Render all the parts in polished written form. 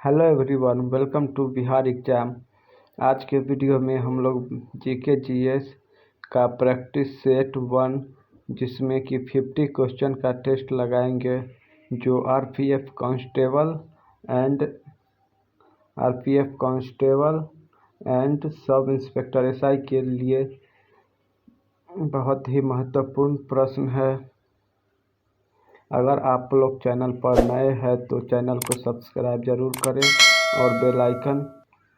Hello everyone, welcome to Bihar exam. आज के video में हम लोग जीके जीएस का प्रैक्टिस सेट 1 जिसमें कि 50 क्वेश्चन का टेस्ट लगाएंगे, जो RPF constable and sub inspector SI के लिए बहुत ही महत्वपूर्ण प्रश्न है। अगर आप लोग चैनल पर नए हैं तो चैनल को सब्सक्राइब जरूर करें और बेल आइकन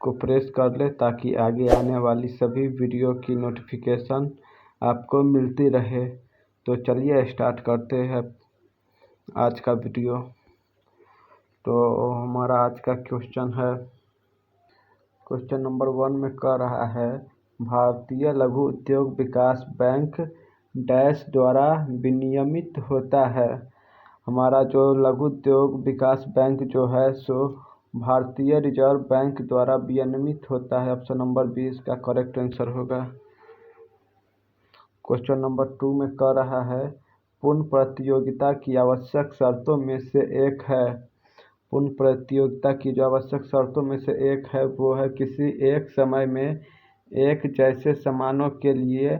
को प्रेस कर लें ताकि आगे आने वाली सभी वीडियो की नोटिफिकेशन आपको मिलती रहे। तो चलिए स्टार्ट करते हैं आज का वीडियो। तो हमारा आज का क्वेश्चन है, क्वेश्चन नंबर 1 में कह रहा है, भारतीय लघु उद्योग विकास बैंक डैश द्वारा विनियमित होता है। हमारा जो लघु उद्योग विकास बैंक जो है सो भारतीय रिजर्व बैंक द्वारा विनियमित होता है। ऑप्शन नंबर 20 का करेक्ट आंसर होगा। क्वेश्चन नंबर 2 में कह रहा है, पूर्ण प्रतियोगिता की आवश्यक शर्तों में से एक है। पूर्ण प्रतियोगिता की जो आवश्यक शर्तों में से एक है वो है किसी एक समय में एक जैसे सामानों के लिए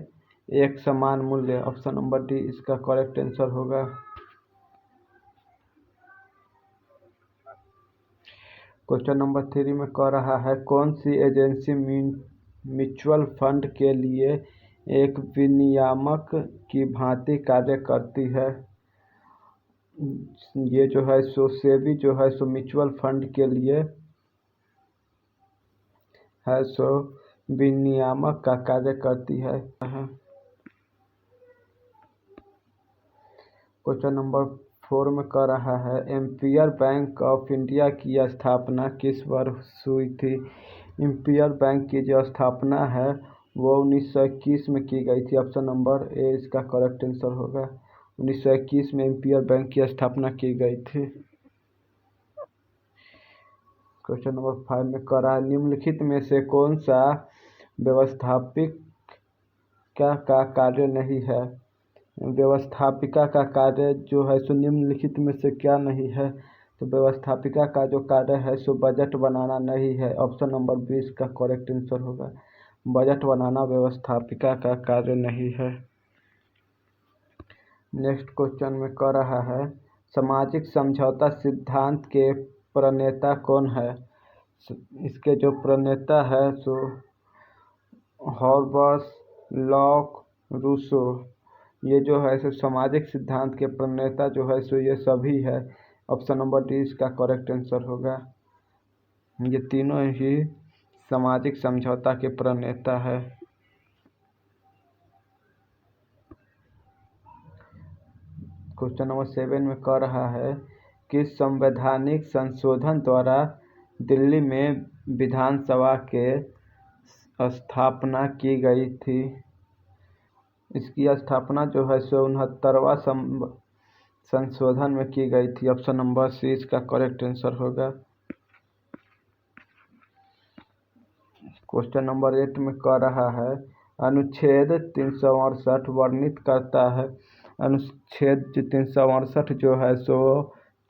एक समान मूल्य। ऑप्शन नंबर डी इसका करेक्ट आंसर होगा। क्वेश्चन नंबर 3 में कह रहा है, कौन सी एजेंसी म्यूचुअल फंड के लिए एक विनियामक की भांति कार्य करती है। ये जो है सो सेबी जो है सो म्यूचुअल फंड के लिए है सो विनियामक का कार्य करती है। क्वेश्चन नंबर 4 में कह रहा है, एम्पियर बैंक ऑफ इंडिया की स्थापना किस वर्ष हुई थी। एम्पियर बैंक की जो स्थापना है वो 1921 में की गई थी। ऑप्शन नंबर ए इसका करेक्ट आंसर होगा। 1921 में एम्पियर बैंक की स्थापना की गई थी। क्वेश्चन नंबर 5 में कह रहा है, निम्नलिखित में से कौन सा व्यवस्थापिका का कार्य नहीं है। व्यवस्थापिका का कार्य जो है सो निम्नलिखित में से क्या नहीं है। तो व्यवस्थापिका का जो कार्य है सो बजट बनाना नहीं है। ऑप्शन नंबर 20 का करेक्ट आंसर होगा। बजट बनाना व्यवस्थापिका का कार्य नहीं है। नेक्स्ट क्वेश्चन में कह रहा है, सामाजिक समझौता सिद्धांत के प्रणेता कौन है। इसके जो प्रणेता है सो हॉबस, लॉक, रूसो। ये जो है सो सामाजिक सिद्धांत के प्रणेता जो है सो ये सभी है। ऑप्शन नंबर डी इसका करेक्ट आंसर होगा। ये तीनों ही सामाजिक समझौता के प्रणेता है। क्वेश्चन नंबर 7 में कह रहा है, किस संवैधानिक संशोधन द्वारा दिल्ली में विधानसभा के स्थापना की गई थी। इसकी स्थापना जो है सो 69वां संशोधन में की गई थी। ऑप्शन नंबर सी इसका करेक्ट आंसर होगा। क्वेश्चन नंबर 8 में कह रहा है, अनुच्छेद 368 वर्णित करता है। अनुच्छेद 368 जो है सो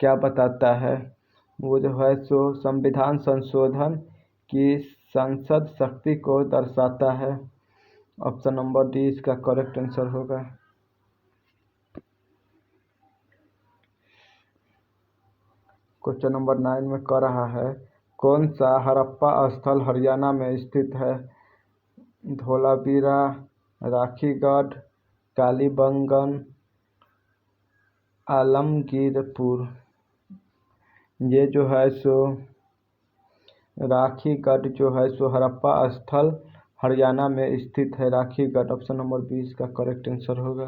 क्या बताता है। वो जो है सो संविधान संशोधन की संसद शक्ति को दर्शाता है। ऑप्शन नंबर डी इसका करेक्ट आंसर होगा। क्वेश्चन नंबर 9 में कह रहा है, कौन सा हड़प्पा स्थल हरियाणा में स्थित है। धोलावीरा, राखीगढ़, कालीबंगन, आलमगीरपुर। ये जो है सो राखीगढ़ जो है सो हड़प्पा स्थल हरियाणा में स्थित है। राखीगढ़ ऑप्शन नंबर 20 का करेक्ट आंसर होगा।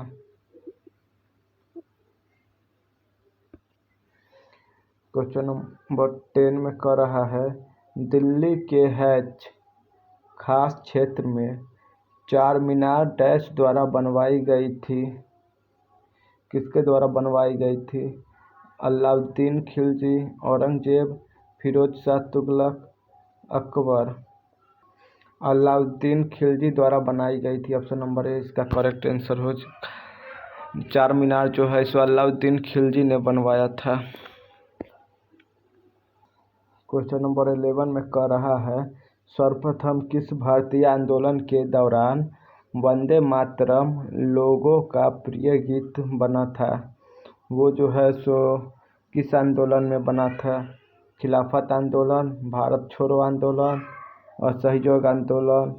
क्वेश्चन नंबर 10 में कह रहा है, दिल्ली के हैच खास क्षेत्र में चार मीनार डैश द्वारा बनवाई गई थी। किसके द्वारा बनवाई गई थी। अलाउद्दीन खिलजी, औरंगजेब, फिरोज शाह तुगलक, अकबर। अलाउद्दीन खिलजी द्वारा बनाई गई थी। ऑप्शन नंबर ए इसका करेक्ट आंसर हो। चार मीनार जो है सो अलाउद्दीन खिलजी ने बनवाया था। क्वेश्चन नंबर 11 में कह रहा है, सर्वप्रथम किस भारतीय आंदोलन के दौरान वंदे मातरम लोगों का प्रिय गीत बना था? वो जो है सो किस आंदोलन में बना था? खिलाफत आंदोलन, भारत छोड़ो आंदोलन, असहयोग आंदोलन,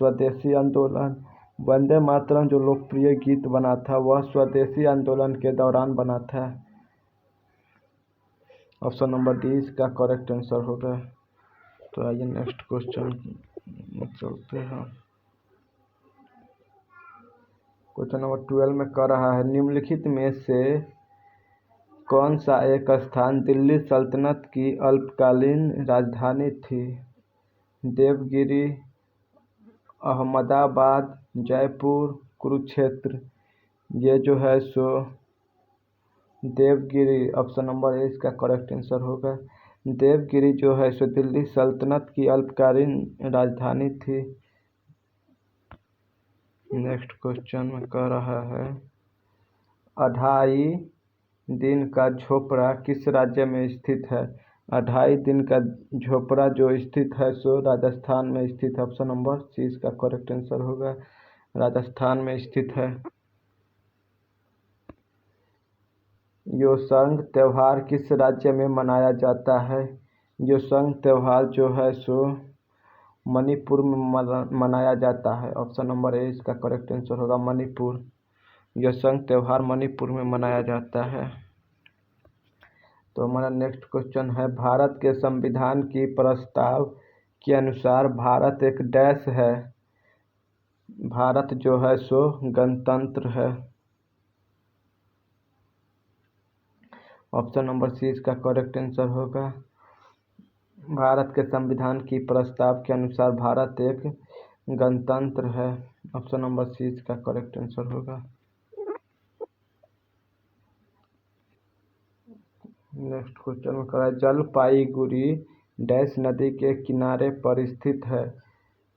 स्वदेशी आंदोलन। वंदे मातरम जो लोकप्रिय गीत बना था वह स्वदेशी आंदोलन के दौरान बना था। ऑप्शन नंबर डी इसका करेक्ट आंसर होगा। तो आइए नेक्स्ट क्वेश्चन में चलते हैं। क्वेश्चन नंबर 12 में कह रहा है, निम्नलिखित में से कौन सा एक स्थान दिल्ली सल्तनत की अल्पकालीन राजधानी थी? देवगिरी, अहमदाबाद, जयपुर, कुरुक्षेत्र। ये जो है सो देवगिरी, ऑप्शन नंबर ए इसका करेक्ट आंसर होगा। देवगिरी जो है सो दिल्ली सल्तनत की अल्पकालीन राजधानी थी। नेक्स्ट क्वेश्चन में कह रहा है, 2.5 दिन का झोपड़ा किस राज्य में स्थित है? 2.5 दिन का झोपड़ा जो स्थित है सो राजस्थान में स्थित है। ऑप्शन नंबर सी इसका करेक्ट आंसर होगा, राजस्थान में स्थित है। योसंग त्योहार किस राज्य में मनाया जाता है? योसंग त्योहार जो है सो मणिपुर में मनाया जाता है। ऑप्शन नंबर ए इसका करेक्ट आंसर होगा, मणिपुर। योसंग त्योहार मणिपुर में मनाया जाता है। तो हमारा नेक्स्ट क्वेश्चन है, भारत के संविधान की प्रस्ताव के अनुसार भारत एक डैश है? भारत जो है सो गणतंत्र है। ऑप्शन नंबर सी इसका करेक्ट आंसर होगा। भारत के संविधान की प्रस्ताव के अनुसार भारत एक गणतंत्र है। ऑप्शन नंबर सी इसका करेक्ट आंसर होगा। नेक्स्ट क्वेश्चन में करा, जलपाईगुड़ी डैश नदी के किनारे पर स्थित है?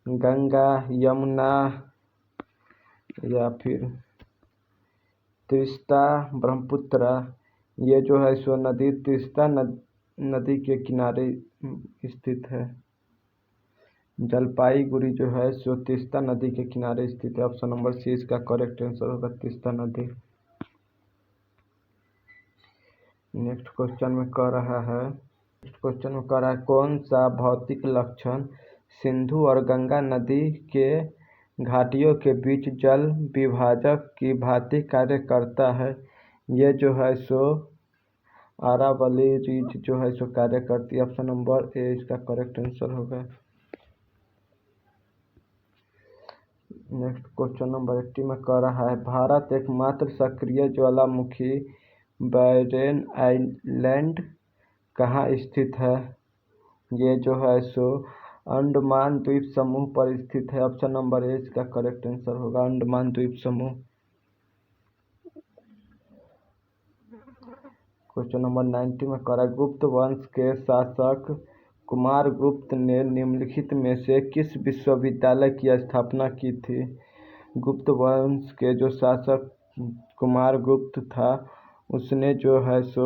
गंगा, यमुना या फिर तीस्ता, ब्रह्मपुत्र। ये जो है सो नदी तीस्ता नदी के किनारे स्थित है। जलपाईगुड़ी जो है सो तीस्ता नदी के किनारे स्थित है। ऑप्शन नंबर सी इसका करेक्ट आंसर होगा, तीस्ता नदी। नेक्स्ट क्वेश्चन में कह रहा है, कौन सा भौतिक लक्षण सिंधु और गंगा नदी के घाटियों के बीच जल विभाजक की भांति कार्य करता है? ये जो है सो अरावली रीच जो है सो कार्य करती है। ऑप्शन नंबर ए इसका करेक्ट आंसर होगा। नेक्स्ट क्वेश्चन नंबर 80 में कह रहा है, भारत एकमात्र सक्रिय ज्वालामुखी बैरेन आइलैंड कहाँ स्थित है? ये जो है सो अंडमान द्वीप समूह पर स्थित है। ऑप्शन नंबर ए इसका करेक्ट आंसर होगा, अंडमान द्वीप समूह। क्वेश्चन नंबर 90 में कह रहा है, गुप्त वंश के शासक कुमारगुप्त ने निम्नलिखित में से किस विश्वविद्यालय की स्थापना की थी? गुप्त वंश के जो शासक कुमारगुप्त था उसने जो है सो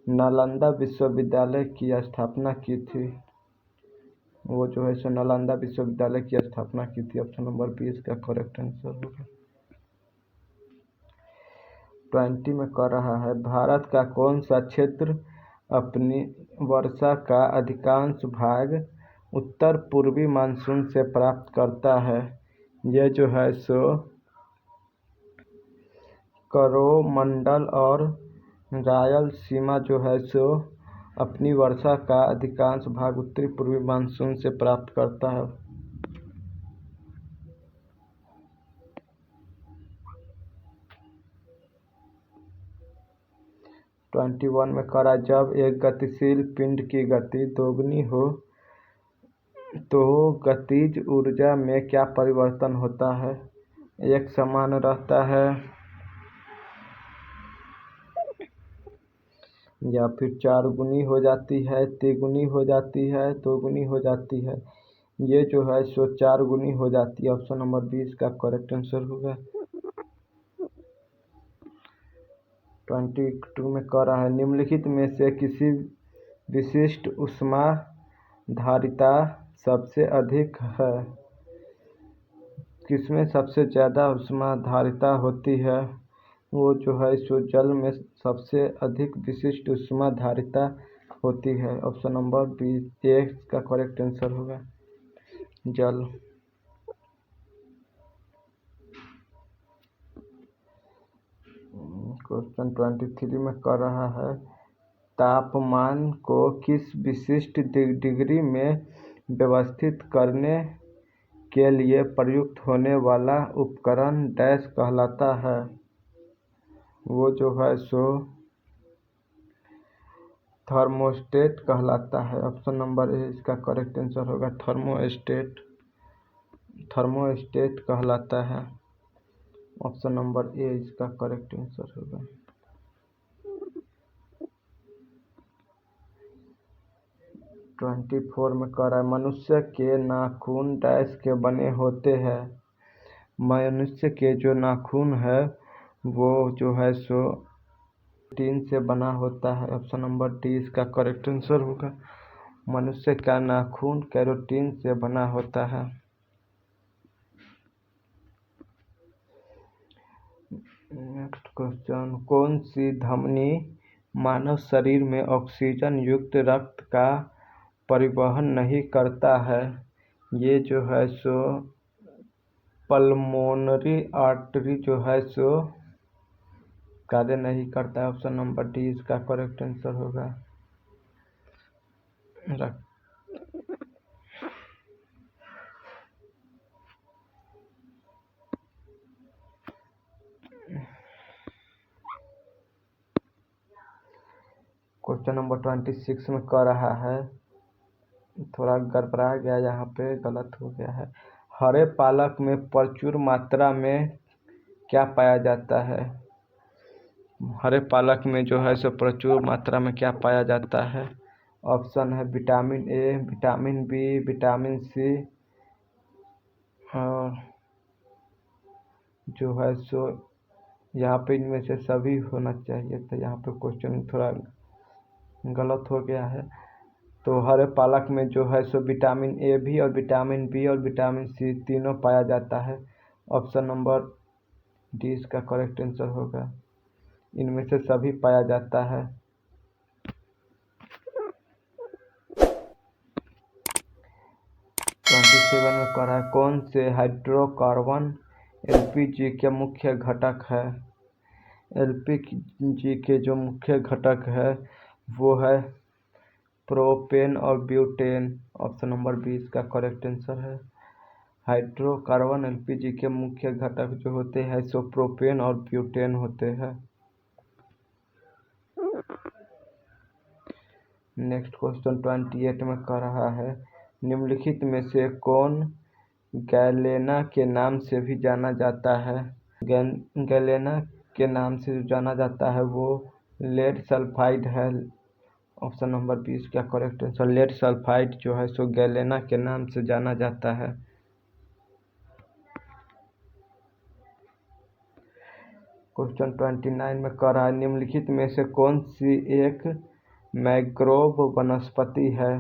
नालंदा विश्वविद्यालय की स्थापना की थी। वो जो है सो नालंदा विश्वविद्यालय की स्थापना की थी। ऑप्शन नंबर बी इसका करेक्ट आंसर होगा। 20 में कह रहा है, भारत का कौन सा क्षेत्र अपनी वर्षा का अधिकांश भाग उत्तर पूर्वी मानसून से प्राप्त करता है? यह जो है सो कोरोमंडल और रायलसीमा जो है सो अपनी वर्षा का अधिकांश भाग उत्तरी पूर्वी मानसून से प्राप्त करता है। तो 21 में करा, जब एक गतिशील पिंड की गति दोगुनी हो तो गतिज ऊर्जा में क्या परिवर्तन होता है? एक समान रहता है या फिर 4 गुनी हो जाती है, तिगुनी हो जाती है, दोगुनी हो जाती है? ये जो है सो 4 गुनी हो जाती है। ऑप्शन नंबर बी इसका करेक्ट आंसर होगा। 22 में कह रहा है, निम्नलिखित में से किसी विशिष्ट ऊष्मा धारिता सबसे अधिक है? किसमें सबसे ज़्यादा ऊष्मा धारिता होती है? वो जो है सो जल में सबसे अधिक विशिष्ट ऊष्मा धारिता होती है। ऑप्शन नंबर बी ए का करेक्ट आंसर होगा जल। क्वेश्चन 23 में कर रहा है तापमान को किस विशिष्ट डिग्री में व्यवस्थित करने के लिए प्रयुक्त होने वाला उपकरण डैश कहलाता है? वो जो है सो थर्मोस्टेट कहलाता है। ऑप्शन नंबर ए इसका करेक्ट आंसर होगा थर्मोस्टेट। थर्मोस्टेट कहलाता है। ऑप्शन नंबर ए इसका करेक्ट आंसर होगा। ट्वेंटी फोर में कह रहा है मनुष्य के नाखून डैश के बने होते हैं? मनुष्य के जो नाखून है वो जो है सो टीन से बना होता है। ऑप्शन नंबर डी इसका करेक्ट आंसर होगा। मनुष्य का नाखून केरोटीन से बना होता है। नेक्स्ट क्वेश्चन कौन सी धमनी मानव शरीर में ऑक्सीजन युक्त रक्त का परिवहन नहीं करता है? ये जो है सो पल्मोनरी आर्टरी जो है सो कार्य नहीं करता है। ऑप्शन नंबर डी इसका करेक्ट आंसर होगा। क्वेश्चन नंबर 26 में कह रहा है थोड़ा गड़बड़ा गया, यहाँ पे गलत हो गया है। हरे पालक में प्रचुर मात्रा में क्या पाया जाता है? हरे पालक में जो है सो प्रचुर मात्रा में क्या पाया जाता है? ऑप्शन है vitamin A, vitamin B, vitamin C और जो है सो यहाँ पे इनमें से सभी होना चाहिए, तो यहाँ पे क्वेश्चन थोड़ा गलत हो गया है। तो हरे पालक में जो है सो विटामिन ए भी और विटामिन बी और विटामिन सी तीनों पाया जाता है। ऑप्शन नंबर डी इसका करेक्ट आंसर होगा। इनमें से सभी पाया जाता है। सेवन में कह रहा है कौन से हाइड्रोकार्बन एलपीजी के मुख्य घटक है? एलपीजी के जो मुख्य घटक है वो है प्रोपेन और ब्यूटेन। ऑप्शन नंबर 20 का करेक्ट आंसर है। हाइड्रोकार्बन एलपीजी के मुख्य घटक जो होते हैं सो प्रोपेन और ब्यूटेन होते हैं। नेक्स्ट क्वेश्चन 28 में कह रहा है निम्नलिखित में से कौन गैलेना के नाम से भी जाना जाता है? गैलेना के नाम से जो जाना जाता है वो लेड सल्फाइड है। ऑप्शन नंबर 20 का करेक्ट आंसर लेड सल्फाइड जो है सो गैलेना के नाम से जाना जाता है। क्वेश्चन 29 में कह रहा है निम्नलिखित में से कौन सी एक मैंग्रोव वनस्पति है?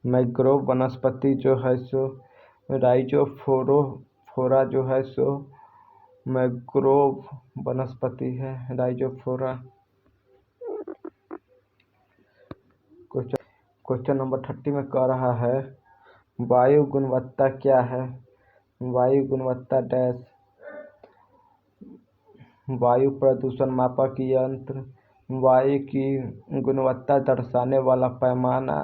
मैंग्रोव वनस्पति जो है सो राइजोफोरा जो है सो मैंग्रोव वनस्पति है, राइजोफोरा। क्वेश्चन नंबर 30 में कह रहा है वायु गुणवत्ता क्या है? वायु गुणवत्ता डैश वायु प्रदूषण मापक यंत्र, वायु की गुणवत्ता दर्शाने वाला पैमाना,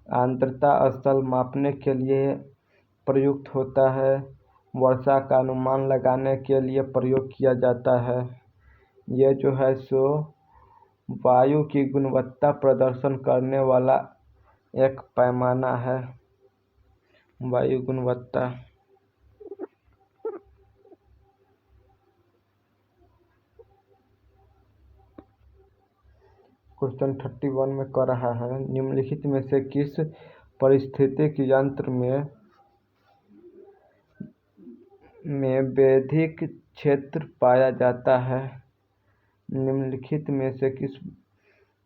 आर्द्रता स्थल मापने के लिए प्रयुक्त होता है, वर्षा का अनुमान लगाने के लिए प्रयोग किया जाता है। यह जो है सो वायु की गुणवत्ता प्रदर्शन करने वाला एक पैमाना है, वायु गुणवत्ता। क्वेश्चन 31 में कह रहा है निम्नलिखित में से किस पारिस्थितिक यंत्र में वैद्युत क्षेत्र पाया जाता है? निम्नलिखित में से किस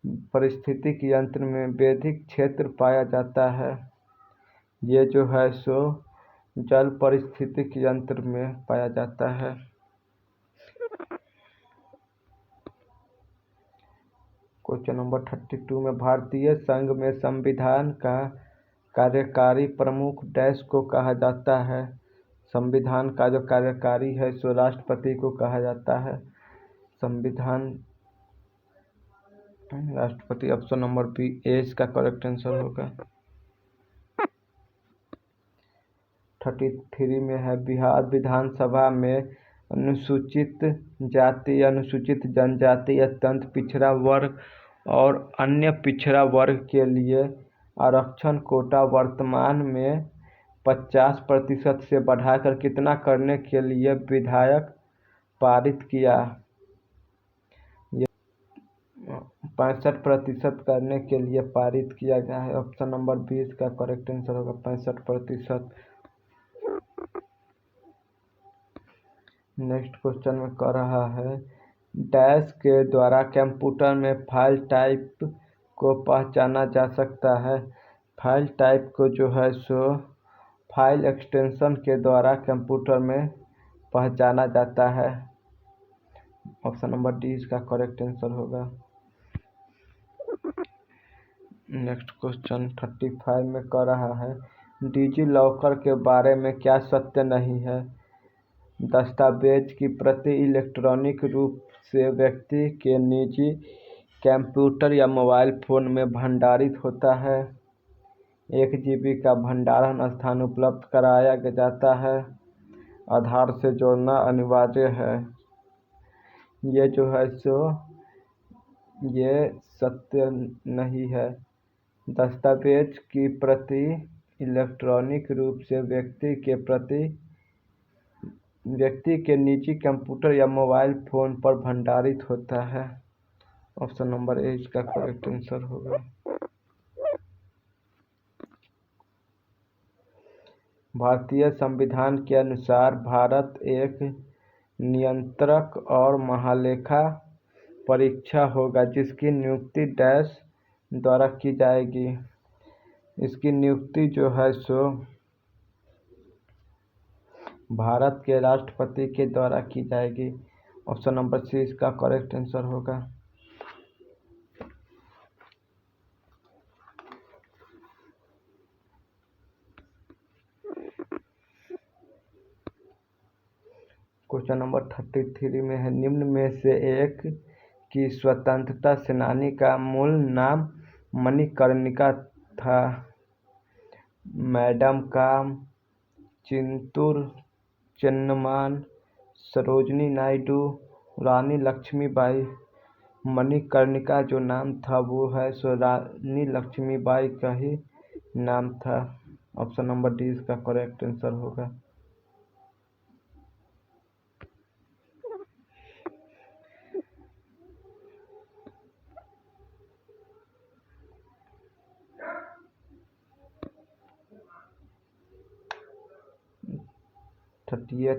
पारिस्थितिक यंत्र में वैदिक क्षेत्र पाया जाता है। ये जो है सो जल पारिस्थितिक यंत्र में पाया जाता है। क्वेश्चन नंबर 32 में भारतीय संघ में संविधान का कार्यकारी प्रमुख डैश को कहा जाता है। संविधान का जो कार्यकारी है सो राष्ट्रपति को कहा जाता है। संविधान राष्ट्रपति। ऑप्शन नंबर बी ए इसका करेक्ट आंसर होगा। 33 में है बिहार विधानसभा में अनुसूचित जाति, अनुसूचित जनजाति, अत्यंत पिछड़ा वर्ग और अन्य पिछड़ा वर्ग के लिए आरक्षण कोटा वर्तमान में 50% से बढ़ाकर कितना करने के लिए विधायक पारित किया। 65% करने के लिए पारित किया गया है। ऑप्शन नंबर 20 का करेक्ट आंसर होगा 65%। नेक्स्ट क्वेश्चन में कह रहा है डैश के द्वारा कंप्यूटर में फाइल टाइप को पहचाना जा सकता है। फाइल टाइप को जो है सो फाइल एक्सटेंशन के द्वारा कंप्यूटर में पहचाना जाता है। ऑप्शन नंबर डी इसका करेक्ट आंसर होगा। नेक्स्ट क्वेश्चन 35 में कह रहा है डिजी लॉकर के बारे में क्या सत्य नहीं है। दस्तावेज की प्रति इलेक्ट्रॉनिक रूप से व्यक्ति के निजी कंप्यूटर या मोबाइल फोन में भंडारित होता है। 1 GB का भंडारण स्थान उपलब्ध कराया जाता है। आधार से जोड़ना अनिवार्य है। ये जो है सो ये सत्य नहीं है। दस्तावेज की प्रति इलेक्ट्रॉनिक रूप से व्यक्ति के निजी कंप्यूटर या मोबाइल फोन पर भंडारित होता है। ऑप्शन नंबर ए इसका करेक्ट आंसर होगा। भारतीय संविधान के अनुसार भारत एक नियंत्रक और महालेखा परीक्षा होगा जिसकी नियुक्ति डैश द्वारा की जाएगी। इसकी नियुक्ति जो है सो भारत के राष्ट्रपति के द्वारा की जाएगी। ऑप्शन नंबर सी इसका करेक्ट आंसर होगा। क्वेश्चन नंबर 33 में है निम्न में से एक की स्वतंत्रता सेनानी का मूल नाम मणिकर्णिका था। मैडम काम, चित्तूर चेन्नम्मा, सरोजिनी नायडू, रानी लक्ष्मीबाई। मणिकर्णिका जो नाम था वो है सो रानी लक्ष्मीबाई का ही नाम था। ऑप्शन नंबर डी इसका करेक्ट आंसर होगा।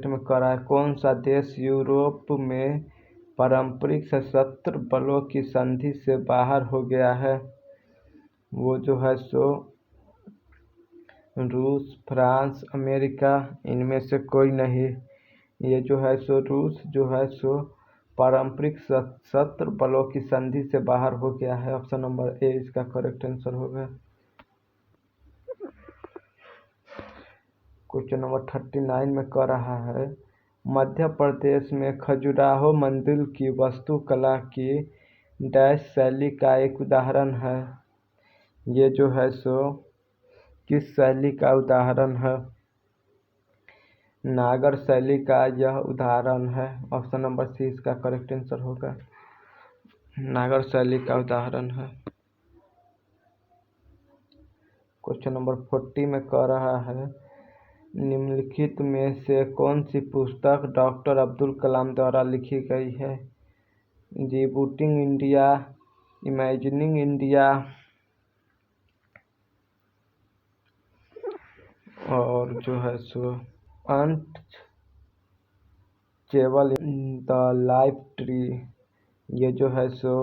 में कह रहा है कौन सा देश यूरोप में पारंपरिक सशस्त्र बलों की संधि से बाहर हो गया है। वो जो है सो रूस, फ्रांस, अमेरिका, इनमें से कोई नहीं। ये जो है सो रूस जो है सो पारंपरिक सशस्त्र बलों की संधि से बाहर हो गया है। ऑप्शन नंबर ए इसका करेक्ट आंसर होगा। क्वेश्चन नंबर 39 में कह रहा है मध्य प्रदेश में खजुराहो मंदिर की वास्तुकला की डैश शैली का एक उदाहरण है। ये जो है सो किस शैली का उदाहरण है। नागर शैली का यह उदाहरण है। ऑप्शन नंबर सी इसका करेक्ट आंसर होगा। नागर शैली का उदाहरण है। क्वेश्चन नंबर 40 में कह रहा है निम्नलिखित में से कौन सी पुस्तक डॉक्टर अब्दुल कलाम द्वारा लिखी गई है। रीबूटिंग इंडिया, इमेजिनिंग इंडिया और जो है सो अनटचेबल द लाइफ ट्री। ये जो है सो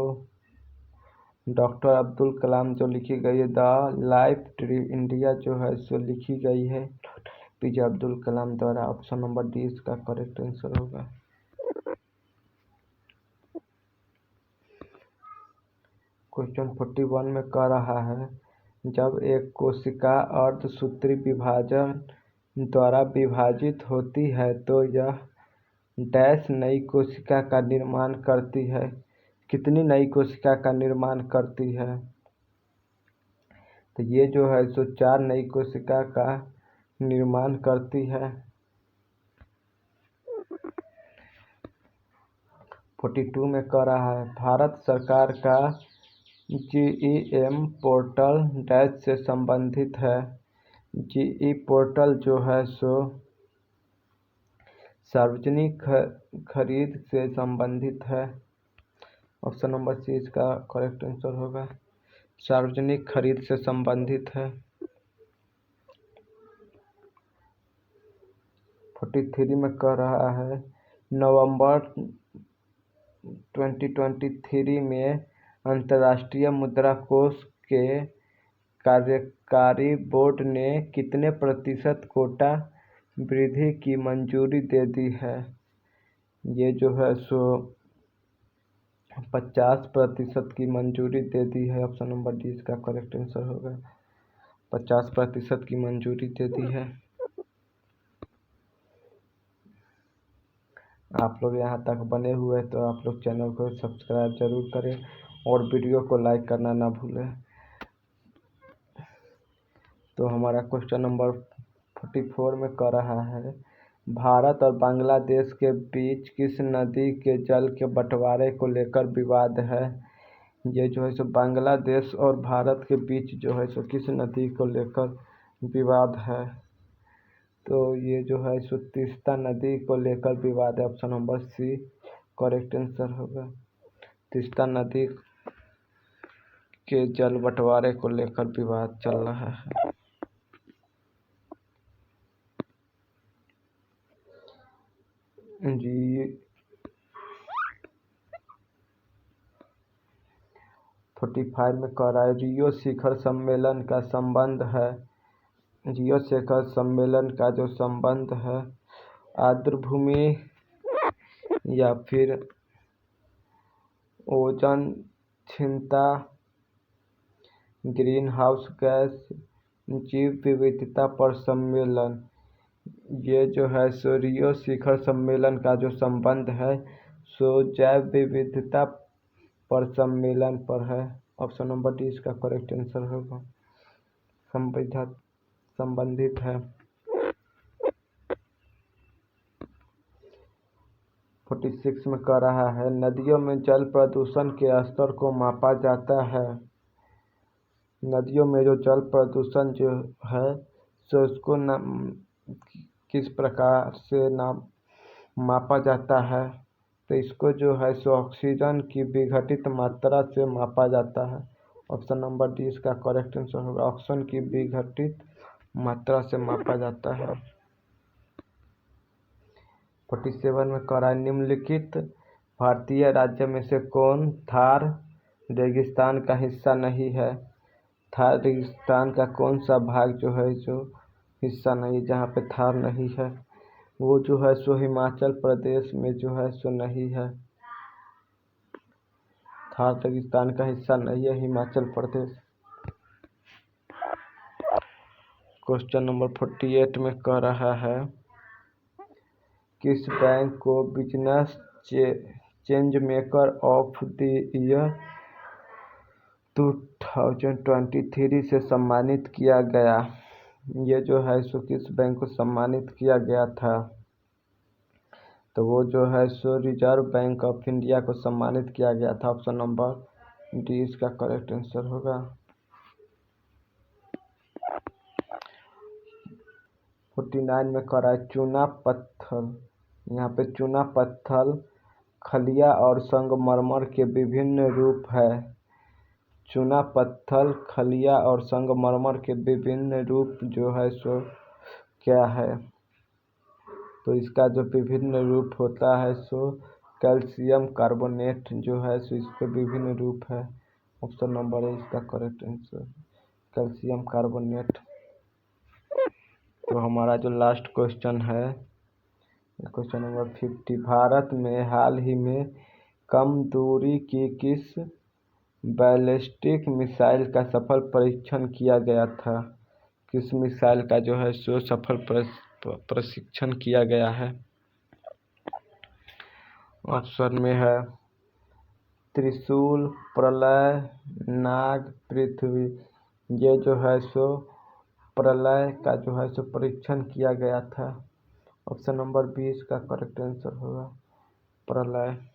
डॉक्टर अब्दुल कलाम जो लिखी गई है, द लाइफ ट्री इंडिया जो है सो लिखी गई है पीजे अब्दुल कलाम द्वारा। ऑप्शन नंबर डी इसका करेक्ट आंसर होगा। क्वेश्चन 41 में कह रहा है, जब एक कोशिका अर्धसूत्री विभाजन द्वारा विभाजित होती है तो यह डैश नई कोशिका का निर्माण करती है। कितनी नई कोशिका का निर्माण करती है? तो ये जो है सो 4 नई कोशिका का निर्माण करती है। 42 में कह रहा है, भारत सरकार का GEM पोर्टल डैश से संबंधित है। GE पोर्टल जो है सो सार्वजनिक खरीद से संबंधित है। ऑप्शन नंबर सी इसका करेक्ट आंसर होगा। सार्वजनिक खरीद से संबंधित है। 43 में कह रहा है, नवंबर 2023 में अंतर्राष्ट्रीय मुद्रा कोष के कार्यकारी बोर्ड ने कितने प्रतिशत कोटा वृद्धि की मंजूरी दे दी है? ये जो है सो 50% की मंजूरी दे दी है। ऑप्शन नंबर डी इसका करेक्ट आंसर होगा। 50% की मंजूरी दे दी है। आप लोग यहाँ तक बने हुए हैं तो आप लोग चैनल को सब्सक्राइब जरूर करें और वीडियो को लाइक करना ना भूलें। तो हमारा क्वेश्चन नंबर 44 में कह रहा है, भारत और बांग्लादेश के बीच किस नदी के जल के बंटवारे को लेकर विवाद है? ये जो है सो बांग्लादेश और भारत के बीच जो है सो किस नदी को लेकर विवाद है? तो ये जो है सो तीस्ता नदी को लेकर विवाद है। Option number C correct answer होगा। तीस्ता नदी के जल बंटवारे को लेकर विवाद चल रहा है। जी 45 में कह रहा है, रियो शिखर सम्मेलन का संबंध है। रियो शिखर सम्मेलन का जो संबंध है आर्द्रभूमि या फिर ओजोन क्षीणता, ग्रीन हाउस गैस, जीव विविधता पर सम्मेलन। ये जो है सो रियो शिखर सम्मेलन का जो संबंध है सो जैव विविधता पर सम्मेलन पर है। ऑप्शन नंबर डी इसका करेक्ट आंसर होगा। संबंधित है। 46 में कह रहा है, नदियों में जल प्रदूषण के स्तर को मापा जाता है। नदियों में जो जल प्रदूषण जो है सो उसको किस प्रकार से मापा जाता है? तो इसको जो है सो ऑक्सीजन की विघटित मात्रा से मापा जाता है। ऑप्शन नंबर डी इसका करेक्ट आंसर होगा। ऑक्सीजन की विघटित मात्रा से मापा जाता है। 47 में कह रहा है, निम्नलिखित भारतीय राज्य में से कौन थार रेगिस्तान का हिस्सा नहीं है? थार रेगिस्तान का कौन सा भाग जो है जो हिस्सा नहीं, जहाँ पे थार नहीं है? वो जो है सो हिमाचल प्रदेश में जो है सो नहीं है। थार रेगिस्तान का हिस्सा नहीं है हिमाचल प्रदेश। क्वेश्चन नंबर 48 में कह रहा है, किस बैंक को business change maker of the year 2023 से सम्मानित किया गया? ये जो है सो किस बैंक को सम्मानित किया गया था? तो वो जो है सो रिजर्व बैंक ऑफ इंडिया को सम्मानित किया गया था। ऑप्शन नंबर डी इसका करेक्ट आंसर होगा। 49 में कह रहा है, चूना पत्थर, यहाँ पे चूना पत्थर खलिया और संगमरमर के विभिन्न रूप है। चूना पत्थर खलिया और संगमरमर के विभिन्न रूप जो है सो क्या है? तो इसका जो विभिन्न रूप होता है सो कैल्शियम कार्बोनेट जो है सो इसके विभिन्न रूप है। ऑप्शन नंबर ए इसका करेक्ट आंसर, कैल्शियम कार्बोनेट। तो हमारा जो लास्ट क्वेश्चन है, क्वेश्चन नंबर 50, भारत में हाल ही में कम दूरी की किस बैलिस्टिक मिसाइल का सफल परीक्षण किया गया था? किस मिसाइल का जो है सो सफल परीक्षण किया गया है? ऑप्शन में है त्रिशूल, प्रलय, नाग, पृथ्वी। ये जो है सो प्रलय का जो है सो परीक्षण किया गया था। ऑप्शन नंबर 20 का करेक्ट आंसर होगा प्रलय।